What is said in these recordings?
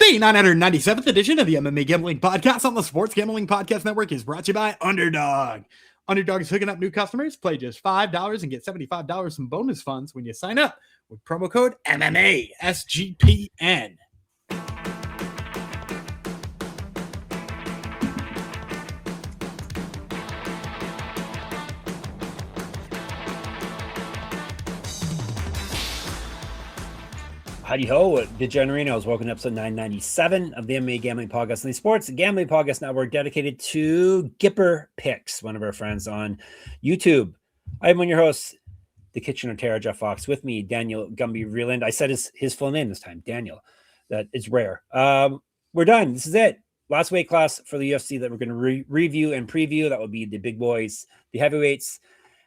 The 997th edition of the MMA Gambling Podcast on the Sports Gambling Podcast Network is brought to you by Underdog. Underdog is hooking up new customers. Play just $5 and get $75 in bonus funds when you sign up with promo code MMA SGPN. Howdy ho, DeGenerinos. Welcome to episode 997 of the MMA Gambling Podcast on the Sports Gambling Podcast Network, dedicated to Gipper Picks, one of our friends on YouTube. I'm one of your hosts, the Kitchen of Terror, Jeff Fox. With me, Daniel Gumby Vreeland. I said his full name this time, Daniel. That is rare. We're done. This is it. Last weight class for the UFC that we're going to review and preview. That will be the big boys, the heavyweights.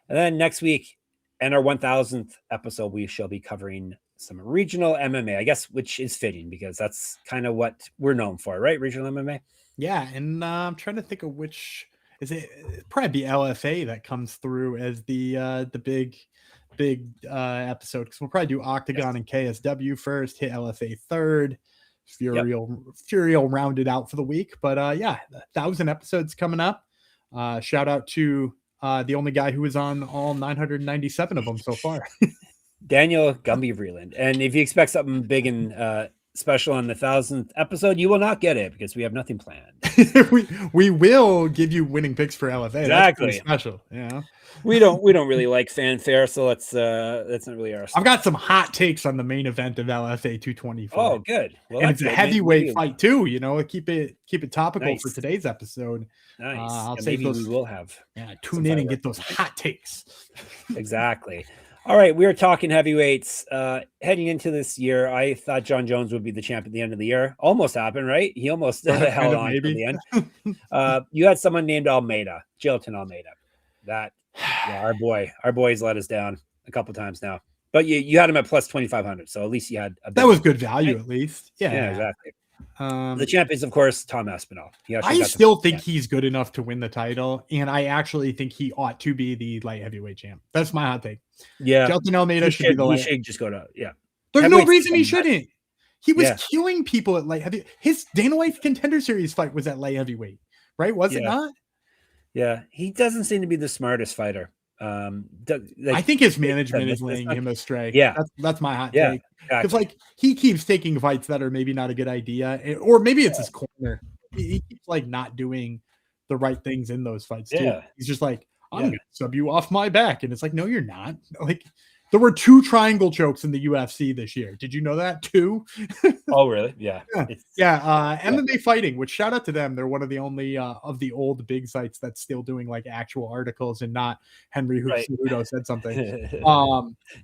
And then next week, and our 1000th episode, we shall be covering some regional MMA, I guess, which is fitting because that's kind of what we're known for, right? Regional MMA. Yeah, and I'm trying to think of which is it. It'd probably be LFA that comes through as the big episode, because we'll probably do Octagon and KSW first, hit LFA third. Fury will round it out for the week, but yeah, 1,000 episodes coming up. Shout out to the only guy who was on all 997 of them so far. Daniel Gumby Vreeland. And if you expect something big and special on the 1000th episode, you will not get it because we have nothing planned. we will give you winning picks for LFA. Exactly. That's special. Yeah. We don't really like fanfare, so that's not really our stuff. I've got some hot takes on the main event of LFA 224. Oh, good. Well, and it's a heavyweight fight too. You know, keep it topical Nice. for today's episode. Nice. I'll save those. We will have. Yeah, tune in and get those hot takes. Exactly. All right, we are talking heavyweights. Heading into this year, I thought Jon Jones would be the champ at the end of the year. Almost happened, right? He almost held on to the end. You had someone named Almeida, Jilton Almeida. Our boy's let us down a couple times now. But you had him at plus 2,500, so at least you had that was good value, at least. Yeah, exactly. The champ is, of course, Tom Aspinall. I still think he's good enough to win the title, and I actually think he ought to be the light heavyweight champ. That's my hot take. Yeah, Jilton Almeida should be the light. He should just go to There's no reason he shouldn't. He was killing people at light heavyweight. His Dana White Contender Series fight was at light heavyweight, right? Was it not? Yeah, he doesn't seem to be the smartest fighter. I think his management is laying him astray. Yeah, that's my hot take. Because exactly. he keeps taking fights that are maybe not a good idea, or maybe it's his corner. He keeps not doing the right things in those fights too. Yeah. He's just I'm gonna sub you off my back, and it's no, you're not. There were 2 triangle chokes in the UFC this year. Did you know that? 2? Oh, really? Yeah. MMA Fighting, which shout out to them. They're one of the only of the old big sites that's still doing actual articles and not Henry Cerudo said something.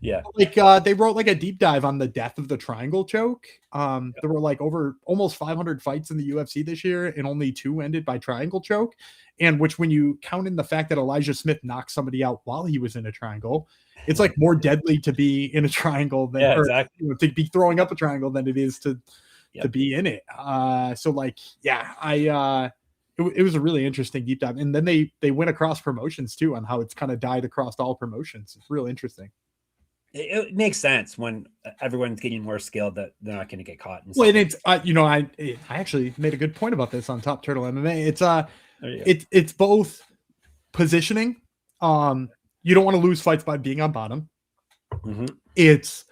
They wrote a deep dive on the death of the triangle choke. There were over almost 500 fights in the UFC this year, and only 2 ended by triangle choke. And which, when you count in the fact that Elijah Smith knocked somebody out while he was in a triangle, it's more deadly to be in a triangle than to be throwing up a triangle than it is to be in it. It was a really interesting deep dive. And then they went across promotions too on how it's kind of died across all promotions. It's real interesting. It makes sense when everyone's getting more skilled that they're not going to get caught. Well, and it's I actually made a good point about this on Top Turtle MMA. It's both positioning. You don't want to lose fights by being on bottom. Mm-hmm. It's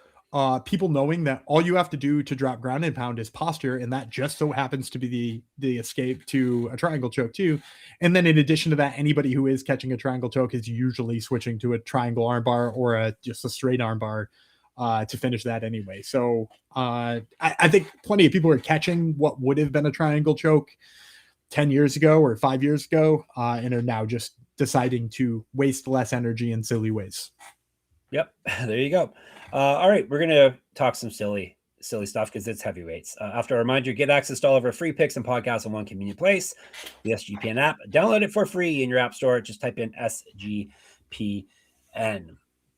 people knowing that all you have to do to drop ground and pound is posture, and that just so happens to be the escape to a triangle choke too. And then in addition to that, anybody who is catching a triangle choke is usually switching to a triangle armbar or just a straight armbar to finish that anyway. So I think plenty of people are catching what would have been a triangle choke 10 years ago or 5 years ago and are now just deciding to waste less energy in silly ways. Yep. There you go. All right. We're going to talk some silly stuff because it's heavyweights. After a reminder, get access to all of our free picks and podcasts in one convenient place, the SGPN app. Download it for free in your app store. Just type in SGPN.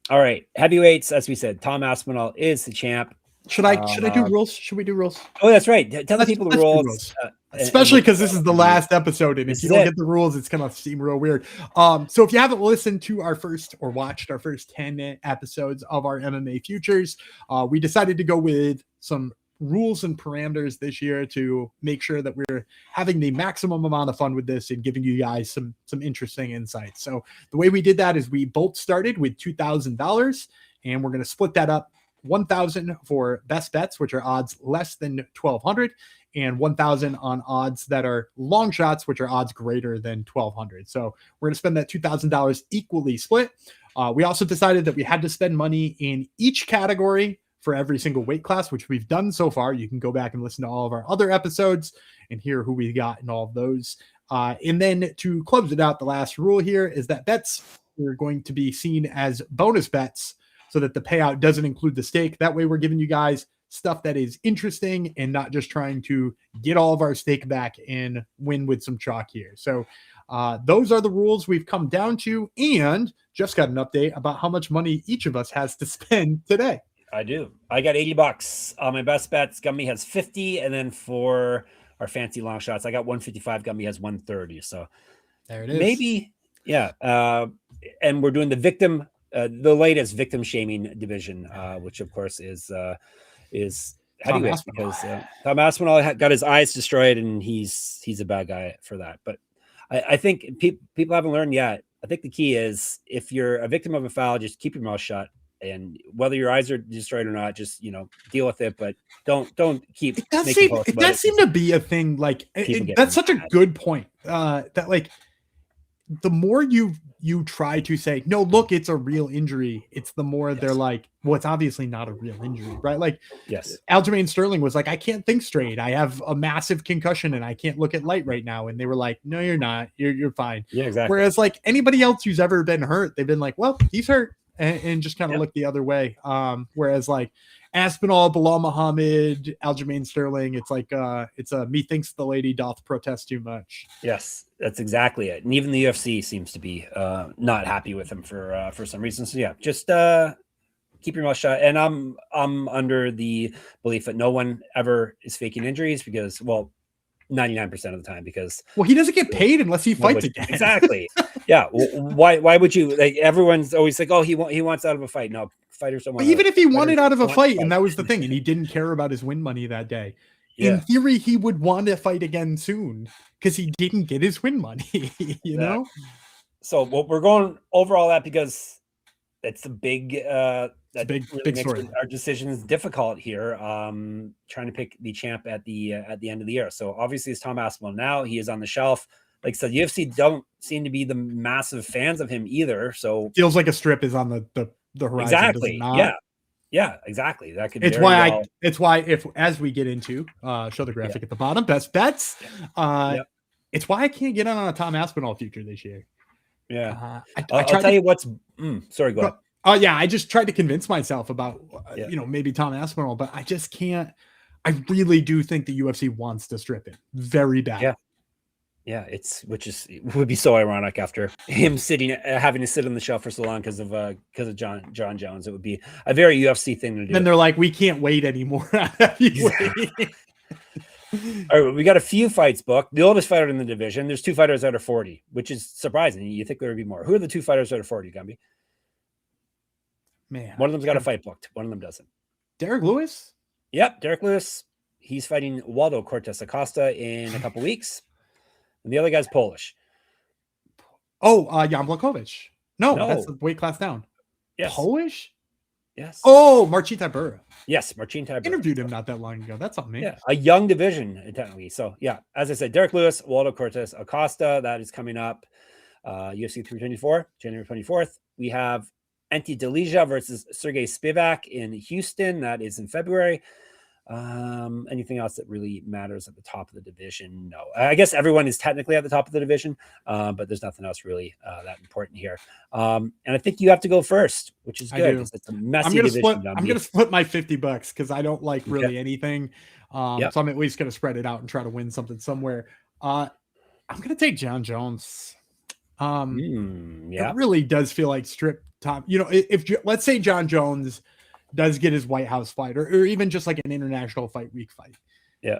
All right. Heavyweights, as we said, Tom Aspinall is the champ. Should I do rules? Should we do rules? Oh, that's right. Tell the people the rules. Especially because this is the last episode, and if you don't get the rules, it's going to seem real weird. So if you haven't listened to our first or watched our first 10 episodes of our MMA Futures, we decided to go with some rules and parameters this year to make sure that we're having the maximum amount of fun with this and giving you guys some interesting insights. So the way we did that is we both started with $2,000, and we're going to split that up. 1,000 for best bets, which are odds less than 1,200, and 1,000 on odds that are long shots, which are odds greater than 1,200. So we're going to spend that $2,000 equally split. We also decided that we had to spend money in each category for every single weight class, which we've done so far. You can go back and listen to all of our other episodes and hear who we got in all of those. And then to close it out, the last rule here is that bets are going to be seen as bonus bets, so that the payout doesn't include the stake. That way we're giving you guys stuff that is interesting and not just trying to get all of our stake back and win with some chalk here. So those are the rules we've come down to, and just got an update about how much money each of us has to spend today. I do. I got $80 on my best bets. Gumby has 50, and then for our fancy long shots, I got 155. Gumby has 130. So there it is. Maybe, yeah. And we're doing the latest victim shaming division, which of course is heavyweight, because Tom Aspinall got his eyes destroyed, and he's a bad guy for that. But I think people haven't learned yet. I think the key is, if you're a victim of a foul, just keep your mouth shut, and whether your eyes are destroyed or not, just deal with it. But don't keep. It does seem to be a thing. Like that's such a good point. That like, the more you try to say, no, look, it's a real injury, it's the more they're like, well, it's obviously not a real injury, right? Like, yes, Aljamain Sterling was like, I can't think straight, I have a massive concussion and I can't look at light right now. And they were like, no, you're not, you're fine. Yeah, exactly. Whereas like anybody else who's ever been hurt, they've been like, well, he's hurt, and just kind of look the other way. Whereas like Aspinall, Bilal Muhammad, Aljamain Sterling, it's like it's a methinks the lady doth protest too much. Yes, that's exactly it. And even the UFC seems to be not happy with him for some reason. So yeah, just keep your mouth shut. And I'm under the belief that no one ever is faking injuries, because, well, 99% of the time, because he doesn't get paid unless he fights again. Exactly. Yeah. Why would you? Like, everyone's always like, oh, he wants out of a fight. No, fighters don't want. Even if he wanted out of a fight, and that was the thing, and he didn't care about his win money that day, in theory, he would want to fight again soon, because he didn't get his win money. you know. So we're going over all that because it's a big. Big story. Our decision is difficult here. Trying to pick the champ at the end of the year. So obviously it's Tom Aspinall. Now he is on the shelf. Like I said, UFC don't seem to be the massive fans of him either. So feels like a strip is on the horizon. Exactly. Yeah, exactly. That could. It's why it's why if, as we get into show the graphic at the bottom, best bets. It's why I can't get on a Tom Aspinall future this year. Yeah. I'll tell you what's. Sorry, go ahead. Oh yeah, I just tried to convince myself about maybe Tom Aspinall, but I just can't. I really do think the UFC wants to strip him very bad. Yeah, it would be so ironic after him having to sit on the shelf for so long because of Jon Jones. It would be a very UFC thing to do. Then they're like, we can't wait anymore. All right, we got a few fights booked. The oldest fighter in the division. There's 2 fighters that are 40, which is surprising. You think there would be more. Who are the 2 fighters that are 40, Gumby? Man, one of them's got a fight booked. One of them doesn't. Derek Lewis? Yep, Derek Lewis. He's fighting Waldo Cortes Acosta in a couple weeks. And the other guy's Polish. Oh, Jan Blachowicz. No, that's the weight class down. Yes. Polish? Yes. Oh, Marcin Tybura. Yes, Marcin Tybura. Interviewed him not that long ago. That's on me. Yeah, a young division, technically. So, yeah, as I said, Derek Lewis, Waldo Cortes Acosta. That is coming up. UFC 324, January 24th. We have Enti Delija versus Sergey Spivak in Houston. That is in February. Anything else that really matters at the top of the division? No. I guess everyone is technically at the top of the division, but there's nothing else really that important here. And I think you have to go first, which is good because it's a messy division. I'm going to split my $50 because I don't like really anything. So I'm at least going to spread it out and try to win something somewhere. I'm going to take Jon Jones. It really does feel like strip top. If let's say Jon Jones does get his White House fight, or even just like an international fight week fight. Yeah.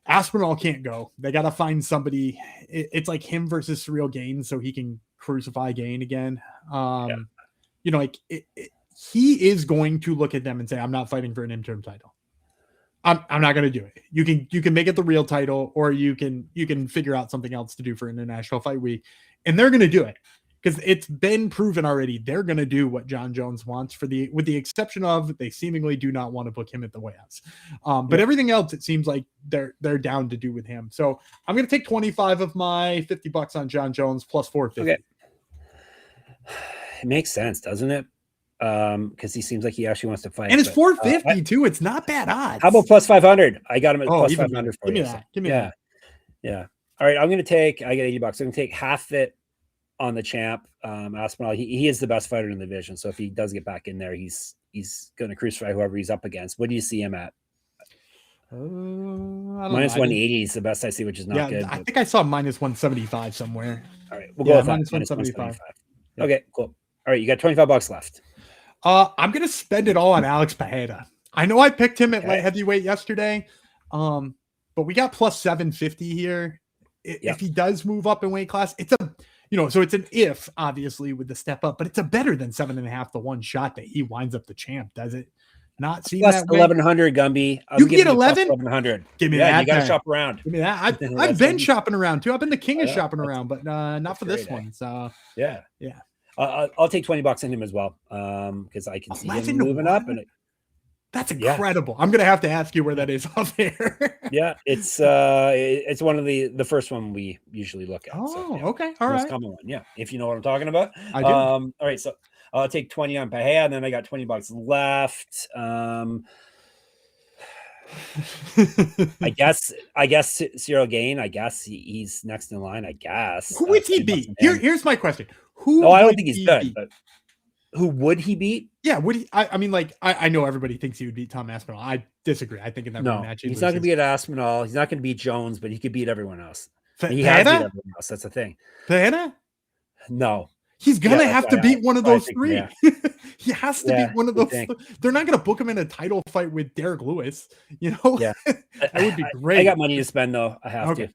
Aspinall can't go. They got to find somebody. It's like him versus Surreal Gain, so he can crucify Gain again. He is going to look at them and say, I'm not fighting for an interim title. I'm not going to do it. You can make it the real title, or you can figure out something else to do for International Fight Week, and they're going to do it because it's been proven already. They're going to do what Jon Jones wants with the exception of they seemingly do not want to book him at the weigh-outs. But everything else, it seems like they're down to do with him. So I'm going to take 25 of my $50 on Jon Jones plus 450. Okay. It makes sense, doesn't it? Because he seems like he actually wants to fight. And it's 450 too. It's not bad odds. How about plus 500? I got him at plus 500 better. for you. Give me that. Give me that. Yeah. All right. I get $80. I'm going to take half it on the champ. Aspinall. He is the best fighter in the division. So if he does get back in there, he's going to crucify whoever he's up against. What do you see him at? Minus 180 is the best I see, which is not good. I think I saw minus 175 somewhere. All right. We'll go with minus 175. Yeah. Okay, cool. All right. You got $25 left. I'm going to spend it all on Alex Pereira. I know I picked him at light heavyweight yesterday, but we got plus 750 here. If he does move up in weight class, it's so it's an if, obviously, with the step up, but it's a better than 7.5 to 1 shot that he winds up the champ, does it? Not seeing plus that 1,100, Gumby. You get 11? 1,100. Give me that. You got to shop around. Give me that. I've been shopping around too. I've been the king of shopping around, but not for this one. So yeah. I'll take $20 in him as well, because I can see him moving up, and that's incredible. I'm gonna have to ask you where that is off there. It's one of the first one we usually look at. Okay, all right. Common one, if you know what I'm talking about. I do. All right, so I'll take 20 on Pahea, and then I got $20 left. I guess Cyril Gain. I guess he's next in line. I guess. Who would he beat? Here's my question. I don't think he's good, but who would he beat? Yeah, would he? I mean, like, I know everybody thinks he would beat Tom Aspinall. I disagree. I think in that rematch, he's not going to beat Aspinall. He's not going to beat Jones, but he could beat everyone else. He has beat everyone else. That's the thing. Pereira? No. He's going to have to beat one of those three. Yeah. He has to beat one of those. They're not going to book him in a title fight with Derek Lewis. Yeah. That would be great. I got money to spend, though. I have to.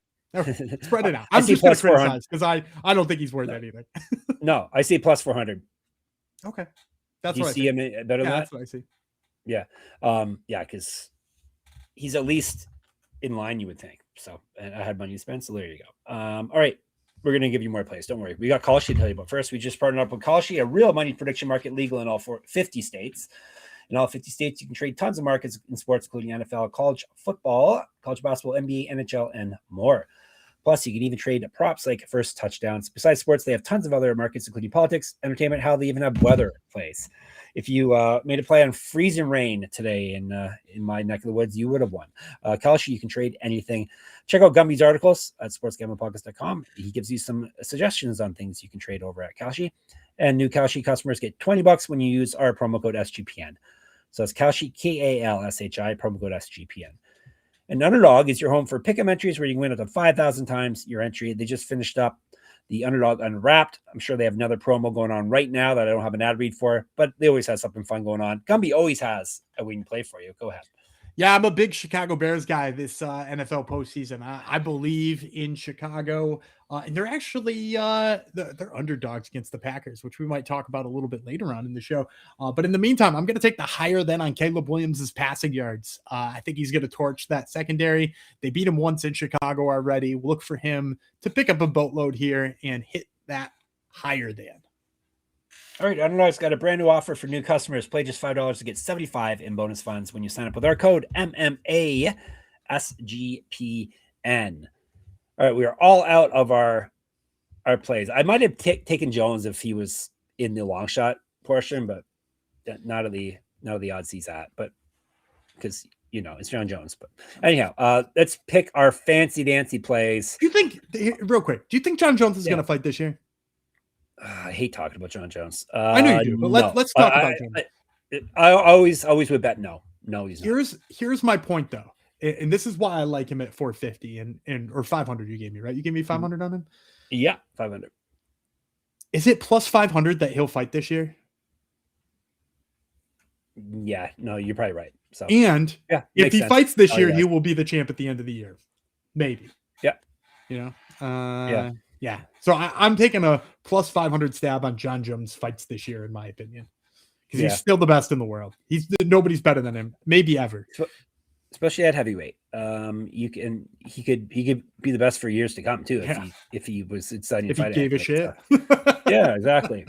Spread it out. I'm just going to criticize because I don't think he's worth anything. No, I see plus 400. Okay. That's what I see him better than that? That's what I see. Yeah. Because he's at least in line, you would think. So, and I had money to spend, so there you go. All right. We're going to give you more plays. Don't worry. We got Kalshi to tell you about. First, we just partnered up with Kalshi, a real money prediction market legal in all 50 states. In all 50 states, you can trade tons of markets in sports, including NFL, college football, college basketball, NBA, NHL, and more. Plus, you can even trade props like first touchdowns. Besides sports, they have tons of other markets, including politics, entertainment, how they even have weather plays. If you made a play on freezing rain today in my neck of the woods, you would have won. Kalshi, you can trade anything. Check out Gumby's articles at sportsgamblingpodcast.com. He gives you some suggestions on things you can trade over at Kalshi. And new Kalshi customers get $20 when you use our promo code SGPN. So it's Kalshi, Kalshi, promo code SGPN. And Underdog is your home for pick'em entries where you can win up to 5,000 times your entry. They just finished up the Underdog Unwrapped. I'm sure they have another promo going on right now that I don't have an ad read for, but they always have something fun going on. Gumby always has a win play for you. Go ahead. Yeah, I'm a big Chicago Bears guy this NFL postseason. I believe in Chicago, and they're actually they're underdogs against the Packers, which we might talk about a little bit later on in the show. But in the meantime, I'm going to take the higher than on Caleb Williams' passing yards. I think he's going to torch that secondary. They beat him once in Chicago already. We'll look for him to pick up a boatload here and hit that higher than. All right, Underdog's got a brand new offer for new customers. Play just $5 to get $75 in bonus funds when you sign up with our code MMA SGPN. All right, we are all out of our plays. I might have taken Jones if he was in the long shot portion, but not of the odds he's at. But because it's Jon Jones. But anyhow, let's pick our fancy dancy plays. Do you think, real quick, do you think Jon Jones is going to fight this year? I hate talking about Jon Jones. I know you do, but let's talk about him. I always would bet no. No, he's not. Here's my point though, and this is why I like him at 450 and or 500. You gave me, right? You gave me 500 on him. Yeah, 500. Is it plus 500 that he'll fight this year? Yeah, no, you're probably right. So if he fights this year, he will be the champ at the end of the year, maybe. Yeah, Yeah. So I'm taking a plus 500 stab on Jon Jones fights this year, in my opinion, because he's still the best in the world. Nobody's better than him, maybe ever. especially at heavyweight. He could be the best for years to come too if he was exciting. If he gave a shit. Yeah, exactly.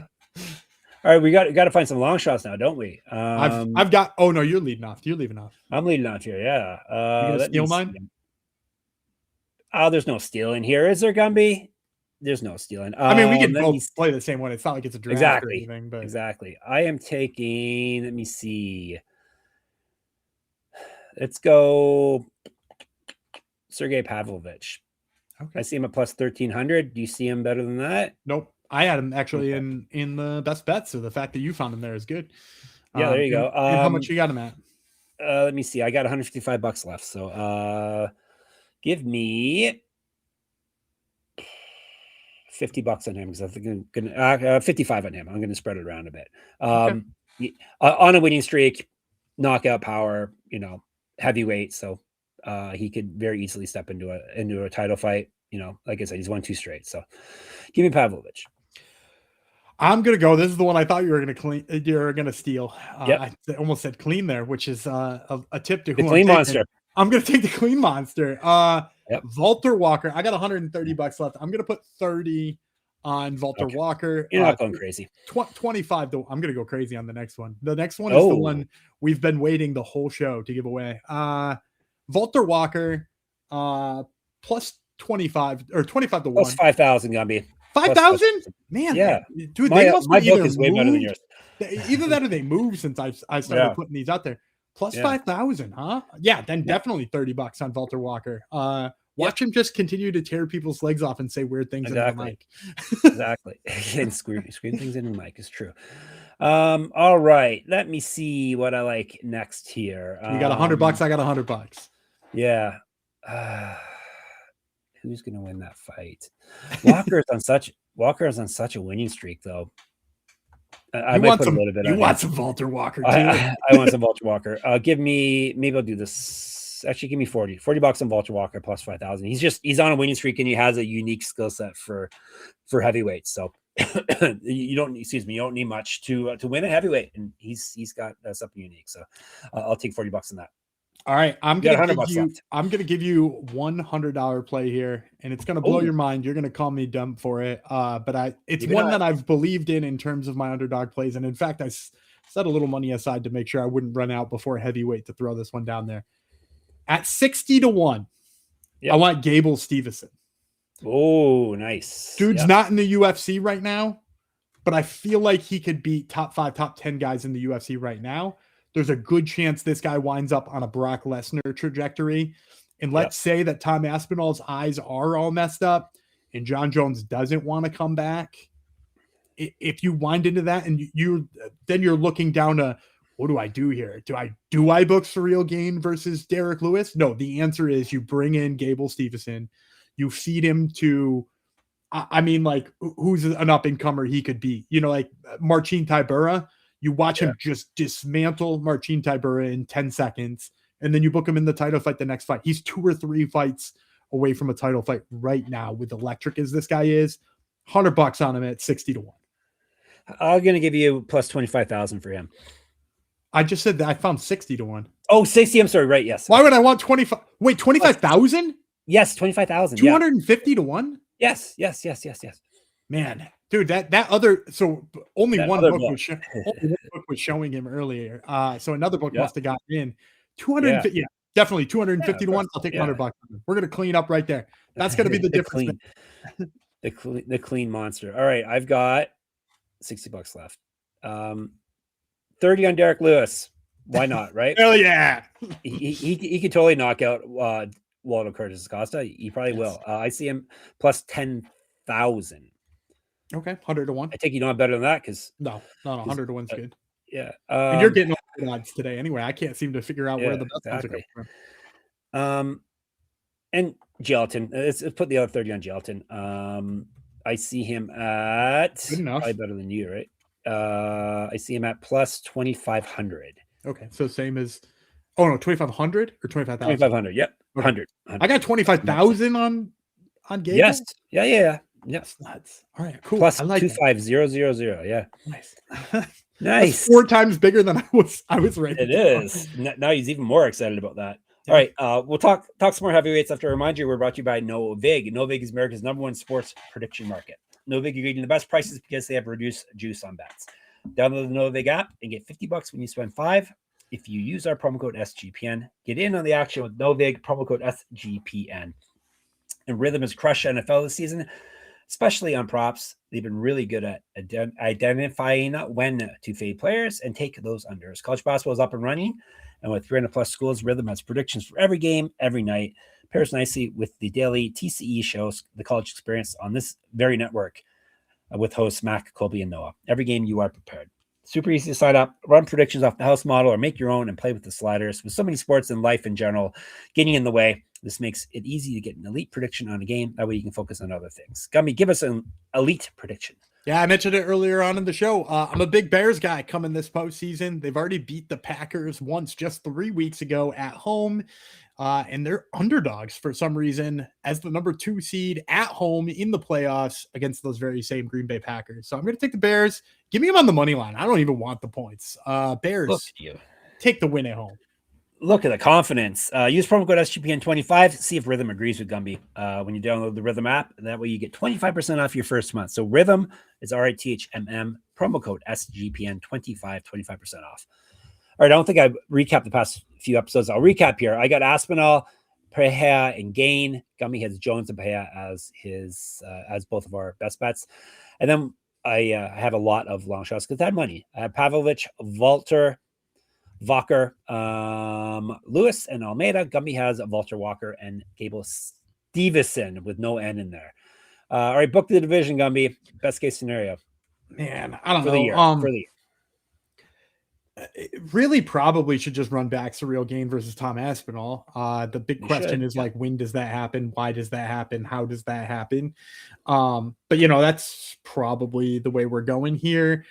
All right, we got to find some long shots now, don't we? I've got. Oh no, you're leading off. You're leaving off. I'm leading off here. Yeah. You gonna steal mine? Oh, there's no stealing here, is there, Gumby? There's no stealing. I mean, we can both play the same one. It's not like it's a draft or anything. But exactly. I am taking. Let me see. Let's go, Sergey Pavlovich. Okay. I see him at plus 1,300. Do you see him better than that? Nope. I had him actually in the best bets. So the fact that you found him there is good. Yeah, there you go. And how much you got him at? Let me see. I got $155 left. So give me $50 on him because I think I'm gonna 55 on him. I'm gonna spread it around a bit. On a winning streak, knockout power, heavyweight. So he could very easily step into a title fight. Like I said, he's won 2 straight. So give me Pavlovich. I'm gonna go. This is the one I thought you were gonna clean. You're gonna steal. Yep. I almost said clean there, which is a tip to who the clean monster. I'm gonna take the clean monster. Yep. Walter Walker. I got $130 left. I'm gonna put 30 on Walter Walker. You're not going crazy. 25. I'm gonna go crazy on the next one. The next one is the one we've been waiting the whole show to give away. Walter Walker, plus 25 or 25 to 1. Plus 5,000, Gumby. 5,000? Man, yeah, dude, my book is way better than yours. Either that or they moved since I started putting these out there. Plus 5,000, huh? Yeah, then definitely $30 on Walter Walker. Watch him just continue to tear people's legs off and say weird things in the mic. Exactly. And scream things in the mic is true. All right. Let me see what I like next here. You got $100. I got $100. Yeah. Who's gonna win that fight? Walker is on such a winning streak, though. I might put a little bit. You want some Walter Walker too? I want some Walter Walker. Maybe I'll do this. Actually, give me $40 on Walter Walker plus 5,000. He's on a winning streak and he has a unique skill set for heavyweights. So you don't need much to win a heavyweight, and he's got something unique. So I'll take $40 on that. All right, I'm gonna give you $100 play here, and it's gonna blow your mind. You're gonna call me dumb for it, but it's one that I've believed in terms of my underdog plays, and in fact, I set a little money aside to make sure I wouldn't run out before heavyweight to throw this one down there. At 60 to 1, I want Gamble Stevenson. Oh, nice. Dude's not in the UFC right now, but I feel like he could beat top 5, top 10 guys in the UFC right now. There's a good chance this guy winds up on a Brock Lesnar trajectory. And let's say that Tom Aspinall's eyes are all messed up and Jon Jones doesn't want to come back. If you wind into that and then you're looking down to, what do I do here? Do I book Surreal Gain versus Derek Lewis? No, the answer is you bring in Gamble Stevenson. You feed him to, who's an up-and-comer he could be? Like Marcin Tybura. You watch him just dismantle Marcin Tybura in 10 seconds, and then you book him in the title fight the next fight. He's 2 or 3 fights away from a title fight right now with electric as this guy is. $100 on him at 60 to 1. I'm going to give you plus 25,000 for him. I just said that I found 60 to 1. Oh, 60. I'm sorry. Right. Yes. Why would I want 25? Wait, 25,000? Yes. 25,000. 250 to 1? Yes. Man, dude, that other, so only one book was showing him earlier. So another book must have gotten in 250. Yeah, definitely 250 to 1. I'll take $100. We're going to clean up right there. That's going to be the difference. The clean monster. All right. I've got $60 left. 30 on Derek Lewis. Why not? Right. Hell yeah. He could totally knock out Waldo Curtis Acosta. He probably will. I see him plus 10,000. Okay, 100 to 1. I think you know better than that because no, 100 to 1's good. Yeah, and you're getting all the odds today anyway. I can't seem to figure out where the best odds are coming from. And Gelatin. Let's put the other 30 on Gelatin. I see him at probably better than you, right? I see him at plus 2,500. Okay, so same as 2,500 or 25,000. 2,500. Yep, 100. I got 25,000 on Gamble. Yes. Yeah. Yes, nuts. All right, cool. Plus I like 25000. Yeah, nice. Nice. 4 times bigger than I was ready. It is. Now he's even more excited about that. All right, we'll talk some more heavyweights after. I remind you, we're brought to you by Novig. Novig is America's #1 sports prediction market. Novig agreed to the best prices because they have reduced juice on bets. Download the Novig app and get $50 when you spend $5. If you use our promo code SGPN, get in on the action with Novig, promo code SGPN. And Rhythm has crushed NFL this season, especially on props. They've been really good at identifying when to fade players and take those unders. College basketball is up and running. And with 300+ schools, Rhythm has predictions for every game, every night. Pairs nicely with the daily TCE shows, the college experience on this very network with hosts Mac, Colby, and Noah. Every game you are prepared. Super easy to sign up, run predictions off the house model, or make your own and play with the sliders. With so many sports and life in general getting in the way, this makes it easy to get an elite prediction on a game. That way you can focus on other things. Gumby, give us an elite prediction. Yeah, I mentioned it earlier on in the show. I'm a big Bears guy coming this postseason. They've already beat the Packers once just 3 weeks ago at home. And they're underdogs for some reason as the #2 seed at home in the playoffs against those very same Green Bay Packers. So I'm going to take the Bears. Give me them on the money line. I don't even want the points. Bears, take the win at home. Look at the confidence. Use promo code SGPN25. See if Rhythm agrees with Gumby when you download the Rhythm app. That way you get 25% off your first month. So Rhythm is RITHMM. Promo code SGPN25, 25% off. All right, I don't think I recapped the past few episodes. I'll recap here. I got Aspinall, Pereira, and Gain. Gummy has Jones and Pereira as both of our best bets. And then I have a lot of long shots because I had money. I have Pavlovich, Walter, Walker, Lewis, and Almeida. Gumby has Walter Walker and Gamble Stevenson with no N in there. All right, book the division, Gumby. Best case scenario. Man, I don't know. For the year. It really probably should just run back Surreal Gain versus Tom Aspinall. The big question is like, when does that happen? Why does that happen? How does that happen? But that's probably the way we're going here.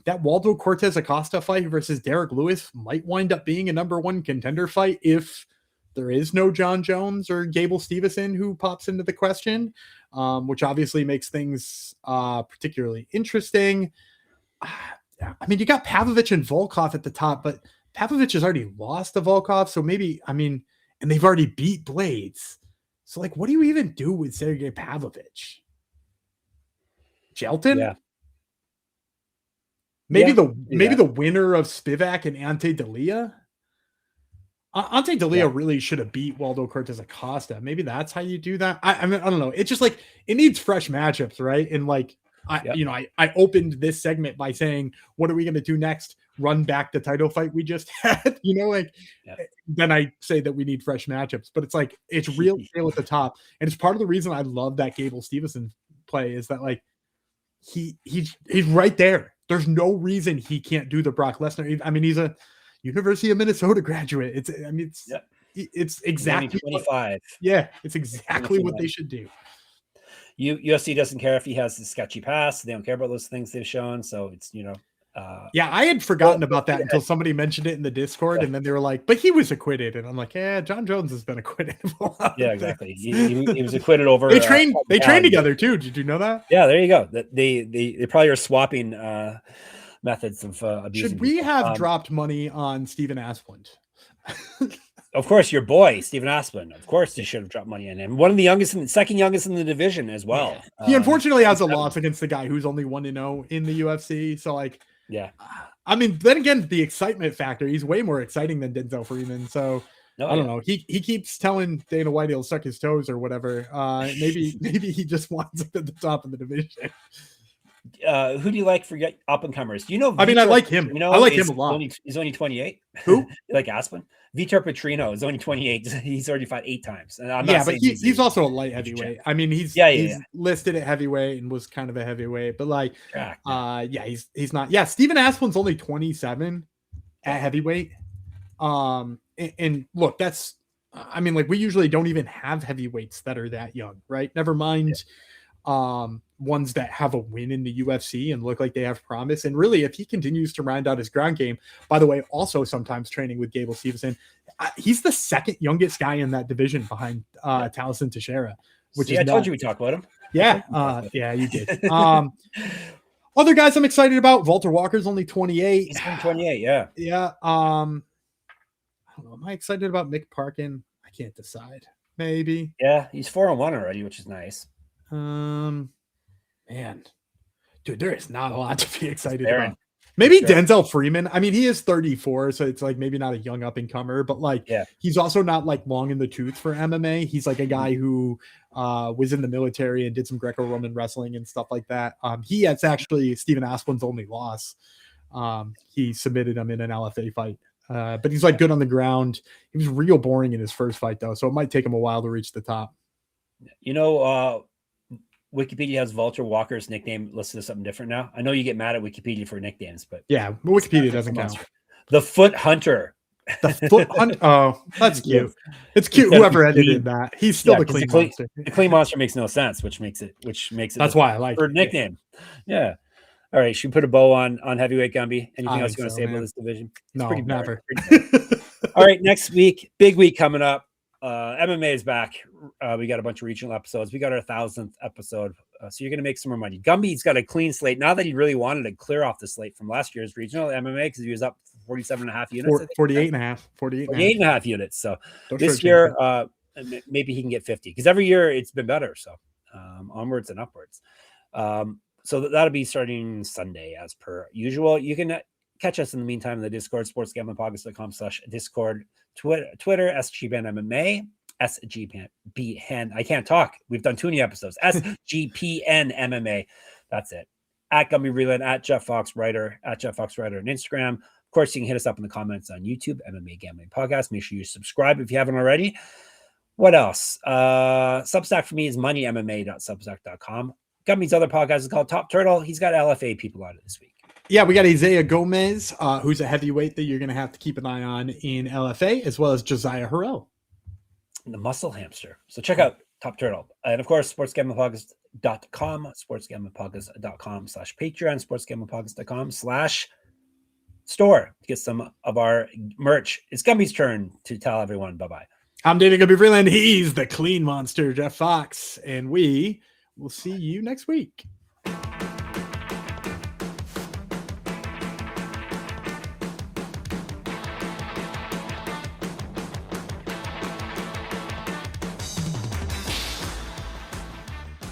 That Waldo Cortez Acosta fight versus Derek Lewis might wind up being a #1 contender fight if there is no Jon Jones or Gamble Stevenson who pops into the question, which obviously makes things particularly interesting. I mean, you got Pavlovich and Volkov at the top, but Pavlovich has already lost to Volkov. So maybe, and they've already beat Blades. So like, what do you even do with Sergey Pavlovich? Shelton? Yeah. Maybe the winner of Spivak and Ante Delia. Ante Delia really should have beat Waldo Cortez Acosta. Maybe that's how you do that. I don't know. It's just like, it needs fresh matchups, right? And like, I opened this segment by saying, what are we going to do next? Run back the title fight we just had, Then I say that we need fresh matchups, but it's like, it's real at the top. And it's part of the reason I love that Gamble Stevenson play is that like, he's right there. There's no reason he can't do the Brock Lesnar. I mean, he's a University of Minnesota graduate. It's exactly 25. It's exactly what they should do. UFC doesn't care if he has the sketchy past. They don't care about those things they've shown. So it's, I had forgotten about that until somebody mentioned it in the Discord. And then they were like, but he was acquitted. And I'm like, Jon Jones has been acquitted. Yeah, exactly. He was acquitted over. They trained together too. Did you know that? Yeah, there you go. They probably are swapping methods of abuse. Should we have dropped money on Stephen Asplund? Of course, your boy, Stephen Asplund. Of course, you should have dropped money on him. One of the second youngest in the division as well. He unfortunately has a loss against the guy who's only 1-0 in the UFC. So, like, I mean, then again, the excitement factor, he's way more exciting than Denzel Freeman. So, I don't know. He keeps telling Dana White he'll suck his toes or whatever. Maybe he just wants it at the top of the division. Who do you like for up and comers? I like him. I like him a lot. He's only 28. Who? You like Aspen? Vitor Petrino is only 28. He's already fought 8 times. And but he's also a light heavyweight. I mean, he's listed at heavyweight and was kind of a heavyweight, but like, he's not. Yeah, Stephen Asplund's only 27 at heavyweight. And look, that's. I mean, like, we usually don't even have heavyweights that are that young, right? Never mind. Ones that have a win in the UFC and look like they have promise. And really, if he continues to round out his ground game, by the way, also sometimes training with Gamble Stevenson, he's the second youngest guy in that division behind Taliesin Teixeira, which is I told you we talked about him. Yeah, you did. Other guys I'm excited about, Walter Walker's only 28. He's only 28, yeah. Yeah. don't know. Am I excited about Mick Parkin? I can't decide. Maybe. Yeah, he's 4-1 already, which is nice. Man, dude, there is not a lot to be excited about. Maybe sure. Denzel Freeman. I mean, he is 34, so it's like maybe not a young up and comer, but like he's also not like long in the tooth for MMA. He's like a guy who was in the military and did some Greco-Roman wrestling and stuff like that. That's actually Stephen Asplin's only loss. He submitted him in an LFA fight. But he's like good on the ground. He was real boring in his first fight though, so it might take him a while to reach the top. You know, Wikipedia has Vulture Walker's nickname listed as something different now. I know you get mad at Wikipedia for nicknames, but yeah, Wikipedia doesn't count. The Foot Hunter. The Foot Hunter. Oh, that's cute. It's cute. Whoever edited that, he's still the clean monster. The clean monster makes no sense, which makes it. That's why I like her nickname. Yeah. All right, should we put a bow on heavyweight, Gumby? Anything else you want to say about this division? No, never. All right, next week, big week coming up. MMA is back. We got a bunch of regional episodes. We got our 1,000th episode. So you're going to make some more money. Gumby's got a clean slate. Now that he really wanted to clear off the slate from last year's regional MMA because he was up 47.5 units. 48.5 units. So this year, maybe he can get 50 because every year it's been better. So onwards and upwards. So that'll be starting Sunday as per usual. You can catch us in the meantime in the Discord, sportsgamblingpodcast.com/Discord, Twitter, SGPN MMA, SGPN. I can't talk. We've done too many episodes. SGPN MMA. That's it. At Gumby Vreeland, at Jeff Fox Writer, on Instagram. Of course, you can hit us up in the comments on YouTube, MMA Gambling Podcast. Make sure you subscribe if you haven't already. What else? Substack for me is moneymma.substack.com. Gumby's other podcast is called Top Turtle. He's got LFA people on it this week. Yeah, we got Isaiah Gomez, who's a heavyweight that you're going to have to keep an eye on in LFA, as well as Josiah Harrell. The muscle hamster. So check out Top Turtle. And of course, sportsgamblingpodcast.com, sportsgamblingpodcast.com/Patreon, sportsgamblingpodcast.com/store to get some of our merch. It's Gumby's turn to tell everyone bye-bye. I'm David Gumby Vreeland. He's the clean monster, Jeff Fox, and we will see you next week.